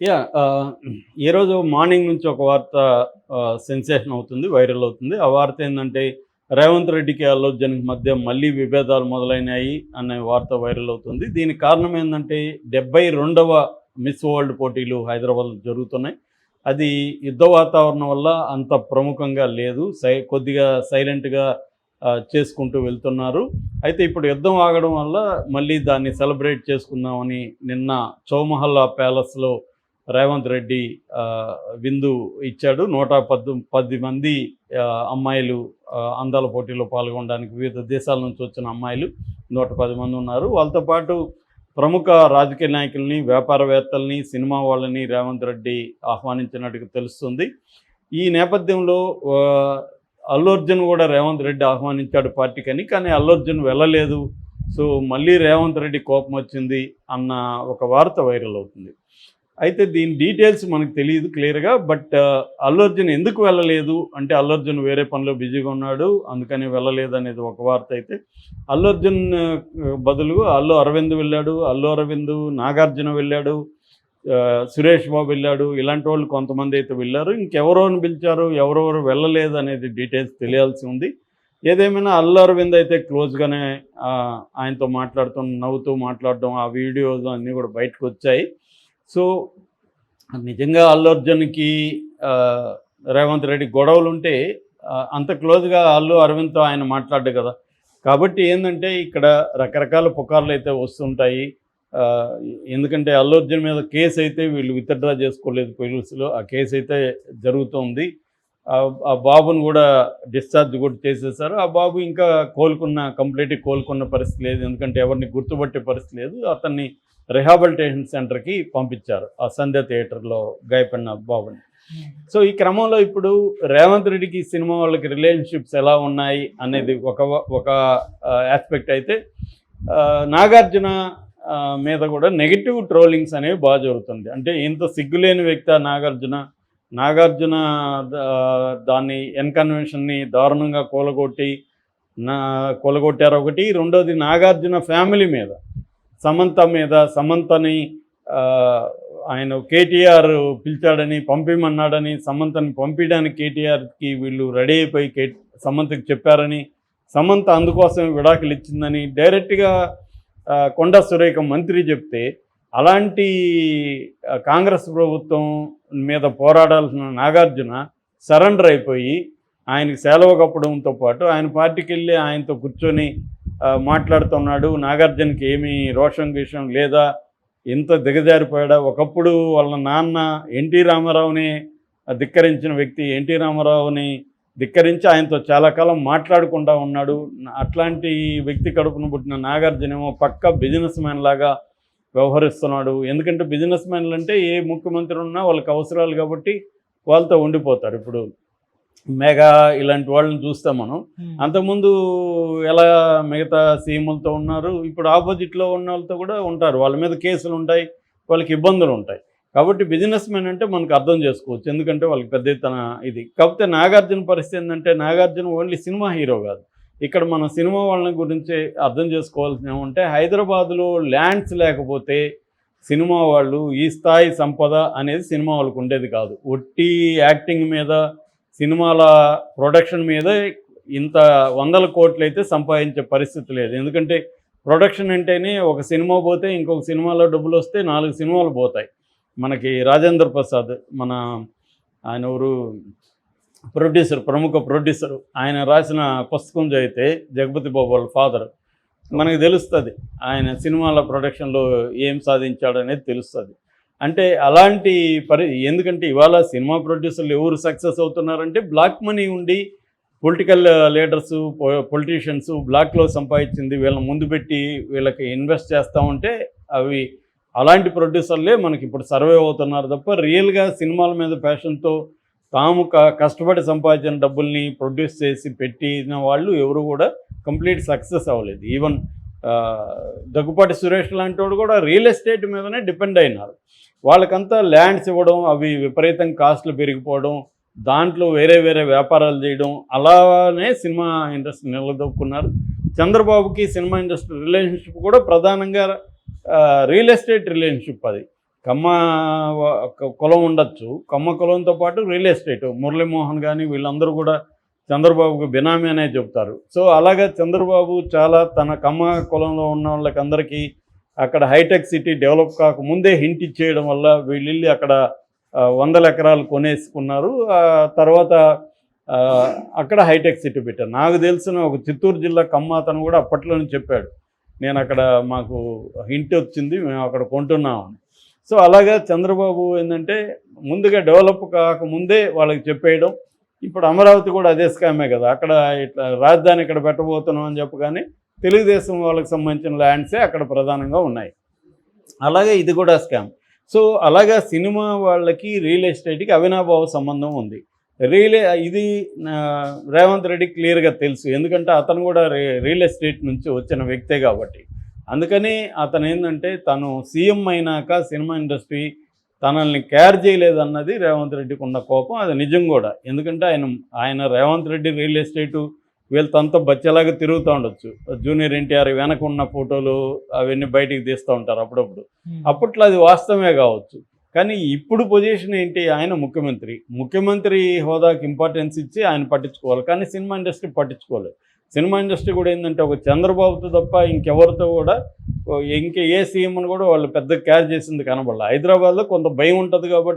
ఈరోజు మార్నింగ్ నుంచి ఒక వార్త సెన్సేషన్ అవుతుంది, వైరల్ అవుతుంది. ఆ వార్త ఏందంటే, రేవంత్ రెడ్డికి, అల్లు అర్జున్‌కి మధ్య మళ్ళీ విభేదాలు మొదలైనాయి అనే వార్త వైరల్ అవుతుంది. దీనికి కారణం ఏందంటే, 72వ మిస్ వరల్డ్ పోటీలు హైదరాబాద్‌లో జరుగుతున్నాయి. అది యుద్ధ వాతావరణం వల్ల అంత ప్రముఖంగా లేదు. కొద్దిగా సైలెంట్‌గా చేసుకుంటూ వెళ్తున్నారు. అయితే ఇప్పుడు యుద్ధం ఆగడం వల్ల మళ్ళీ దాన్ని సెలబ్రేట్ చేసుకుందామని నిన్న చౌమహల్లా ప్యాలెస్‌లో రేవంత్ రెడ్డి విందు ఇచ్చాడు. 110 మంది అమ్మాయిలు అందాల పోటీలో పాల్గొనడానికి వివిధ దేశాల నుంచి వచ్చిన అమ్మాయిలు 110 మంది ఉన్నారు. వాళ్ళతో పాటు ప్రముఖ రాజకీయ నాయకుల్ని, వ్యాపారవేత్తల్ని, సినిమా వాళ్ళని రేవంత్ రెడ్డి ఆహ్వానించినట్టుగా తెలుస్తుంది. ఈ నేపథ్యంలో అల్లు అర్జున్ కూడా రేవంత్ రెడ్డి ఆహ్వానించాడు పార్టీకని, కానీ అల్లు అర్జున్ వెళ్ళలేదు. సో మళ్ళీ రేవంత్ రెడ్డి కోపం వచ్చింది అన్న ఒక వార్త వైరల్ అవుతుంది. అయితే దీని డీటెయిల్స్ మనకు తెలియదు క్లియర్గా. బట్ అల్లు అర్జున్ ఎందుకు వెళ్ళలేదు అంటే, అల్లు అర్జున్ వేరే పనిలో బిజీగా ఉన్నాడు, అందుకని వెళ్ళలేదు అనేది ఒక వార్త అయితే, అల్లు అర్జున్ బదులుగా అల్లు అరవింద్ వెళ్ళాడు, అల్లు అరవింద్, నాగార్జున వెళ్ళాడు, సురేష్ బాబు వెళ్ళాడు, ఇలాంటి వాళ్ళు కొంతమంది అయితే వెళ్ళారు. ఇంకెవరోని పిలిచారు, ఎవరెవరు వెళ్ళలేదు అనేది డీటెయిల్స్ తెలియాల్సి ఉంది. ఏదేమైనా అల్లు అరవింద్ అయితే క్లోజ్గానే ఆయనతో నవ్వుతూ మాట్లాడడం, ఆ వీడియోస్ అన్నీ కూడా బయటకు వచ్చాయి. సో నిజంగా అల్లు అర్జున్కి రేవంత్ రెడ్డి గొడవలు ఉంటే అంత క్లోజ్గా అల్లు అరవింద్తో ఆయన మాట్లాడ్డు కదా. కాబట్టి ఏంటంటే, ఇక్కడ రకరకాల పుకార్లు అయితే వస్తుంటాయి. ఎందుకంటే అల్లు అర్జున్ మీద కేసు అయితే వీళ్ళు విత్డ్రా చేసుకోలేదు పోలీసులు, ఆ కేసు అయితే జరుగుతుంది. ఆ బాబును కూడా డిశ్చార్జ్ కూడా చేసేసారు. ఆ బాబు ఇంకా కంప్లీట్గా కోలుకున్న పరిస్థితి లేదు, ఎందుకంటే ఎవరిని గుర్తుపట్టే పరిస్థితి లేదు. అతన్ని రిహాబిలిటేషన్ సెంటర్కి పంపించారు, ఆ సంధ్య థియేటర్లో గాయపడిన బాబుని. సో ఈ క్రమంలో ఇప్పుడు రేవంత్ రెడ్డికి సినిమా వాళ్ళకి రిలేషన్షిప్స్ ఎలా ఉన్నాయి అనేది ఒక ఆస్పెక్ట్ అయితే, నాగార్జున మీద కూడా నెగిటివ్ ట్రోలింగ్స్ అనేవి బాగా జరుగుతుంది. అంటే ఇంత సిగ్గులేని వ్యక్తి నాగార్జున దాన్ని ఎన్కన్వెన్షన్ని దారుణంగా కూలగొట్టారు ఒకటి. రెండోది, నాగార్జున ఫ్యామిలీ మీద, సమంతని ఆయన కేటీఆర్ పిలిచాడని, పంపిమన్నాడని, సమంతని పంపించడానికి కేటీఆర్కి వీళ్ళు రెడీ అయిపోయి సమంతకి చెప్పారని, సమంత అందుకోసం విడాకులు ఇచ్చిందని డైరెక్ట్గా కొండా సురేఖ మంత్రి చెప్తే, అలాంటి కాంగ్రెస్ ప్రభుత్వం మీద పోరాడాల్సిన నాగార్జున సరెండర్ అయిపోయి ఆయనకి సెలవు కప్పడంతో పాటు ఆయన పార్టీకి వెళ్ళి ఆయనతో కూర్చొని మాట్లాడుతున్నాడు. నాగార్జునకి ఏమీ రోషం గీషం లేదా, ఎంత దిగజారిపోయాడా. ఒకప్పుడు వాళ్ళ నాన్న ఎన్టీ రామారావుని ధిక్కరించిన వ్యక్తి, ఎన్టీ రామారావుని ధిక్కరించి ఆయనతో చాలా కాలం మాట్లాడకుండా ఉన్నాడు. అట్లాంటి వ్యక్తి కడుపున పుట్టిన నాగార్జున ఏమో పక్క బిజినెస్ మ్యాన్ లాగా వ్యవహరిస్తున్నాడు. ఎందుకంటే బిజినెస్ మ్యాన్లు అంటే ఏ ముఖ్యమంత్రి ఉన్నా వాళ్ళకి అవసరాలు కాబట్టి వాళ్ళతో ఉండిపోతారు. ఇప్పుడు మెగా ఇలాంటి వాళ్ళని చూస్తాం మనం. అంతకుముందు ఎలా మిగతా సీఎంలతో ఉన్నారు, ఇప్పుడు ఆపోజిట్లో ఉన్న వాళ్ళతో కూడా ఉంటారు. వాళ్ళ మీద కేసులు ఉంటాయి, వాళ్ళకి ఇబ్బందులు ఉంటాయి. కాబట్టి బిజినెస్ మ్యాన్ అంటే మనకు అర్థం చేసుకోవచ్చు, ఎందుకంటే వాళ్ళకి పెద్ద ఎత్తున ఇది. కాకపోతే నాగార్జున పరిస్థితి ఏంటంటే, నాగార్జున ఓన్లీ సినిమా హీరో కాదు. ఇక్కడ మన సినిమా వాళ్ళని గురించి అర్థం చేసుకోవాల్సిన ఏమంటే, హైదరాబాదులో ల్యాండ్స్ లేకపోతే సినిమా వాళ్ళు ఈ స్థాయి సంపద అనేది సినిమా వాళ్ళకు ఉండేది కాదు. ఒట్టి యాక్టింగ్ మీద, సినిమాల ప్రొడక్షన్ మీద ఇంత 100 కోట్లు అయితే సంపాదించే పరిస్థితి లేదు. ఎందుకంటే ప్రొడక్షన్ అంటేనే ఒక సినిమా పోతే ఇంకొక సినిమాలో డబ్బులు వస్తే 4 సినిమాలు పోతాయి. మనకి రాజేంద్ర ప్రసాద్, ఆయన ఊరు ప్రముఖ ప్రొడ్యూసరు, ఆయన రాసిన పుస్తకం చదివితే, జగపతి బాబు వాళ్ళ ఫాదర్, మనకు తెలుస్తుంది ఆయన సినిమాల ప్రొడక్షన్లో ఏం సాధించాడనేది తెలుస్తుంది. అంటే అలాంటి ఎందుకంటే ఇవాళ సినిమా ప్రొడ్యూసర్లు ఎవరు సక్సెస్ అవుతున్నారంటే, బ్లాక్ మనీ ఉండి పొలిటికల్ లీడర్సు, పొలిటీషియన్స్ బ్లాక్లో సంపాదించింది వీళ్ళని ముందు పెట్టి వీళ్ళకి ఇన్వెస్ట్ చేస్తూ ఉంటే, అలాంటి ప్రొడ్యూసర్లే మనకి ఇప్పుడు సర్వే అవుతున్నారు తప్ప, రియల్గా సినిమాల మీద ప్యాషన్తో తాము కష్టపడి సంపాదించిన డబ్బుల్ని ప్రొడ్యూస్ చేసి పెట్టిన వాళ్ళు ఎవరు కూడా కంప్లీట్ సక్సెస్ అవ్వలేదు. ఈవెన్ దగ్గుపాటి సురేష్ లాంటి వాడు కూడా రియల్ ఎస్టేట్ మీదనే డిపెండ్ అయినారు. వాళ్ళకంతా ల్యాండ్స్ ఇవ్వడం, అవి విపరీతంగా కాస్ట్లు పెరిగిపోవడం, దాంట్లో వేరే వ్యాపారాలు చేయడం, అలానే సినిమా ఇండస్ట్రీ నిలదొక్కున్నారు. చంద్రబాబుకి సినిమా ఇండస్ట్రీ రిలేషన్షిప్ కూడా ప్రధానంగా రియల్ ఎస్టేట్ రిలేషన్షిప్. అది కమ్మ కులం ఉండొచ్చు. కమ్మ కులంతో పాటు రియల్ ఎస్టేట్ మురళీమోహన్ కానీ వీళ్ళందరూ కూడా చంద్రబాబుకు బినామీ అనే చెప్తారు. సో అలాగా చంద్రబాబు చాలా తన కమ్మ కులంలో ఉన్న వాళ్ళకందరికీ అక్కడ హైటెక్ సిటీ డెవలప్ కాకముందే హింట్ ఇచ్చేయడం వల్ల వీళ్ళిల్లి అక్కడ వందల ఎకరాలు కొనేసుకున్నారు. తర్వాత అక్కడ హైటెక్ సిటీ పెట్టారు. నాకు తెలిసిన ఒక చిత్తూరు జిల్లా కమ్మ అతను కూడా అప్పట్లోనే చెప్పాడు, నేను అక్కడ మాకు హింట్ వచ్చింది, మేము అక్కడ కొంటున్నామని. సో అలాగా చంద్రబాబు ఏంటంటే ముందుగా డెవలప్ కాకముందే వాళ్ళకి చెప్పేయడం. ఇప్పుడు అమరావతి కూడా అదే స్కామే కదా, అక్కడ ఇట్లా రాజధాని ఇక్కడ పెట్టబోతున్నాం అని చెప్పగానే తెలుగుదేశం వాళ్ళకి సంబంధించిన ల్యాండ్సే అక్కడ ప్రధానంగా ఉన్నాయి. అలాగే ఇది కూడా స్కామ్. సో అలాగా సినిమా వాళ్ళకి రియల్ ఎస్టేట్కి అవినాభావ సంబంధం ఉంది. ఇది రేవంత్ రెడ్డి క్లియర్గా తెలుసు, ఎందుకంటే అతను కూడా రియల్ ఎస్టేట్ నుంచి వచ్చిన వ్యక్తే కాబట్టి. అందుకని అతను ఏంటంటే తను సీఎం అయినాక సినిమా ఇండస్ట్రీ తనల్ని కేర్ చేయలేదన్నది రేవంత్ రెడ్డికి ఉన్న కోపం. అది నిజం కూడా, ఎందుకంటే ఆయన రేవంత్ రెడ్డి రియల్ ఎస్టేటు వీళ్ళు తనతో బచ్చేలాగా తిరుగుతూ ఉండొచ్చు. జూనియర్ ఎన్టీఆర్ వెనక ఉన్న ఫోటోలు అవన్నీ బయటికి తీస్తూ ఉంటారు అప్పుడప్పుడు. అప్పట్లో అది వాస్తవమే కావచ్చు, కానీ ఇప్పుడు పొజిషన్ ఏంటి, ఆయన ముఖ్యమంత్రి హోదాకి ఇంపార్టెన్స్ ఇచ్చి ఆయన పట్టించుకోవాలి, కానీ సినిమా ఇండస్ట్రీ పట్టించుకోలేదు. సినిమా ఇండస్ట్రీ కూడా ఏంటంటే ఒక చంద్రబాబుతో తప్ప ఇంకెవరితో కూడా ఏ సీఎంని కూడా వాళ్ళు పెద్ద కేర్ చేసింది కనబడాలి. హైదరాబాద్లో కొంత భయం ఉంటుంది కాబట్టి